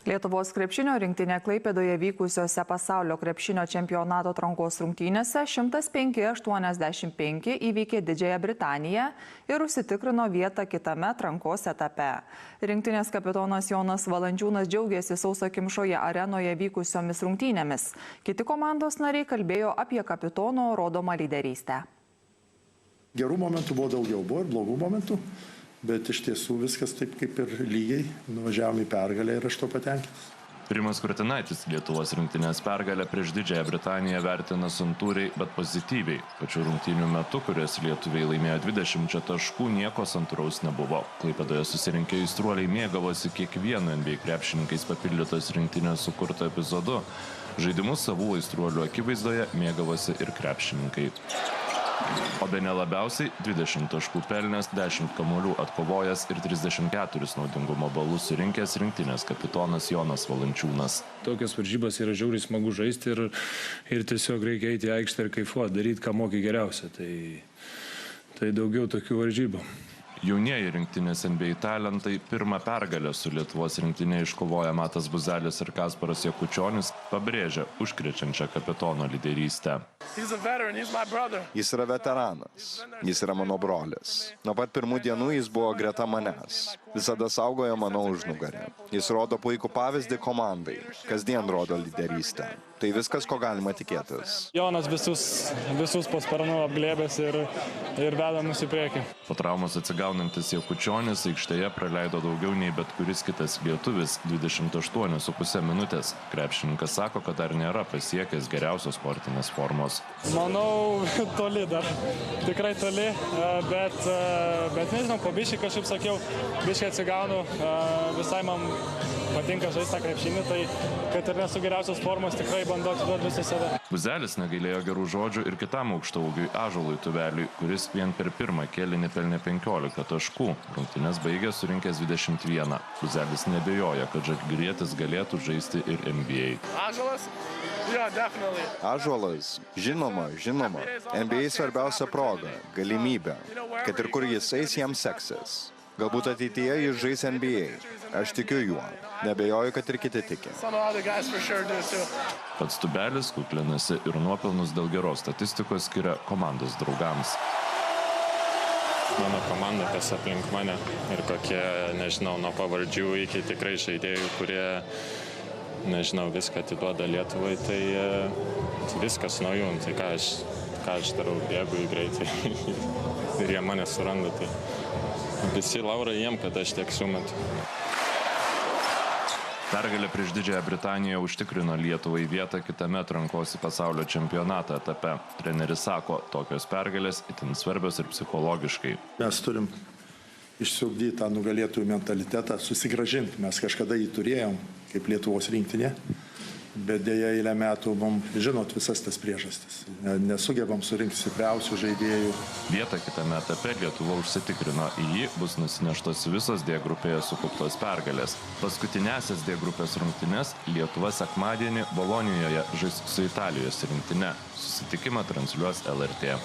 Lietuvos krepšinio rinktinė Klaipėdoje vykusiose pasaulio krepšinio čempionato atrankos rungtynėse 105-85 įveikė Didžiąją Britaniją ir užsitikrino vietą kitame atrankos etape. Rinktinės kapitonas Jonas Valančiūnas džiaugėsi Sausakimšoje arenoje vykusiomis rungtynėmis. Kiti komandos nariai kalbėjo apie kapitono rodomą lyderystę. Gerų momentų buvo daugiau, buvo ir blogų momentų. Bet iš tiesų viskas taip kaip ir lygiai, nuvažiavome į pergalę ir aš to patenkintas. Rimas Kurtinaitis Lietuvos rinktinės pergalę prieš Didžiąją Britaniją vertina santūriai, bet pozityviai. Pačių rungtynių metu, kurias lietuviai laimėjo 20 taškų, nieko santūraus nebuvo. Klaipėdoje susirinkę aistruoliai mėgavosi kiekvienu NBA krepšininkais papildytos rinktinės sukurto epizodu. Žaidimus savų aistruolių akivaizdoje mėgavosi ir krepšininkai. O bene labiausiai 20 taškų pelnęs, 10 kamuolių atkovojęs ir 34 naudingumo balų surinkęs rinktinės kapitonas Jonas Valančiūnas. Tokias varžybas yra žiauriai smagu žaisti ir tiesiog reikia eiti į aikštę ir kaifuoti, daryti, ką moki geriausia. Tai daugiau tokių varžybų. Jaunieji rinktinės NBA talentai pirmą pergalę su Lietuvos rinktinė iškovoja Matas Buzelis ir Kasparas Jakučionis, pabrėžia užkrečiančią kapitono lyderystę. Jis yra veteranas, jis yra mano brolis. Nuo pat pirmų dienų jis buvo greta manęs. Visada saugojo mano užnugarį. Jis rodo puikų pavyzdį komandai, kasdien rodo lyderystę. Tai viskas, ko galima tikėtis. Jonas visus po sparnu apglėbęs ir veda mus į priekį. Po traumos atsigaunantis Jakučionis aikštėje praleido daugiau nei bet kuris kitas lietuvis – 28,5 minutės. Krepšininkas sako, kad dar nėra pasiekęs geriausios sportinės formos. Manau, toli dar. Tikrai toli, bet nežinau, po biškį kažkaip sakiau, biškį atsigaunu, visai man patinka žaisti tą krepšinį, tai kad ir nesu geriausios formos, tikrai bandau atiduoti visą save. Buzelis negailėjo gerų žodžių ir kitam aukštaūgiui Ąžuolui Tuveliui, kuris vien per pirmą kėlinį pelnė 15 taškų. Rungtynes baigė surinkęs 21. Buzelis neabejoja, kad žalgirietis galėtų žaisti ir NBA. Ąžuolas? Ąžuolas, žinoma. NBA svarbiausia proga, galimybė, kad ir kur jis eis, jam seksis. Galbūt ateityje jis žais NBA. Aš tikiu juo. Nebejoju, kad ir kiti tiki. Pats Tubelis kuklinasi ir nuopelnus dėl geros statistikos skiria komandos draugams. Mano komanda, kas aplink mane ir kokie, nežinau, nuo pavardžių iki tikrai žaidėjų, kurie, nežinau, viską atiduoda Lietuvai, tai viskas nuo jų. Tai ką aš darau, bėgu į greitai ir jie mane suranda. Tai visi laurai jiem, kad aš tiek sumetu. Pergalė prieš Didžiąją Britaniją užtikrino Lietuvai vietą kitame atrankos į pasaulio čempionatą etape. Treneris sako, tokios pergalės itin svarbios ir psichologiškai. Mes turim išsiugdyti tą nugalėtojų mentalitetą, susigrąžinti. Mes kažkada jį turėjom kaip Lietuvos rinktinė, bet dėja eilę metų mums žinot visas tas priežastis. Nesugebam surinkti stipriausių žaidėjų. Vietą kitame etape Lietuva užsitikrino, į jį bus nusineštos visos D grupėje sukauptos pergalės. Paskutinėsias D grupės rungtynes Lietuva sekmadienį Bolonijoje žais su Italijos rinktine. Susitikimą transliuos LRT.